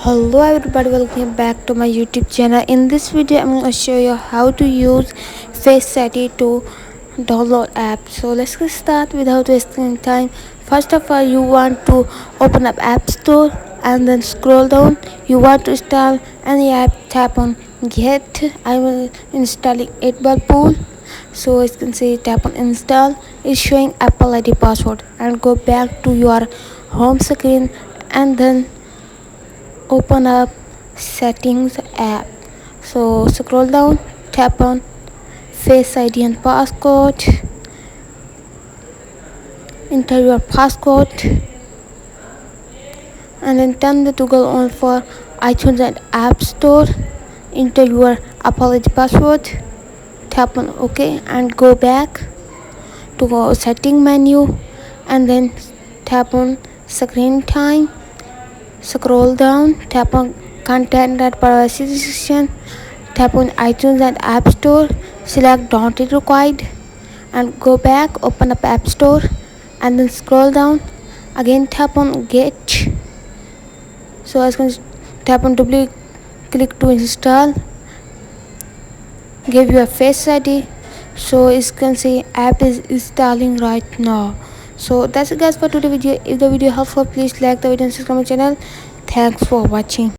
Hello everybody, welcome back to my YouTube channel. In this video I'm going to show you how to use Face ID to download apps. So let's get started without wasting time. First of all, you want to open up App Store and then scroll down. You want to install any app, tap on get. I will installing 8-ball pool. So as you can see, tap on install. It's showing Apple ID password and go back to your home screen and then open up settings app. So scroll down, tap on face ID and passcode, enter your passcode and then turn the toggle on for iTunes and App Store. Enter your Apple ID password, tap on OK and go back to go setting menu and then tap on screen time. Scroll down, tap on content and privacy section, tap on iTunes and App Store, select don't it required and go back, open up App Store and then scroll down, again tap on get. So as you can tap on double click to install, give your face ID. So as you can see, app is installing right now. So that's it guys for today's video. If the video helpful, please like the video and subscribe my channel. Thanks for watching.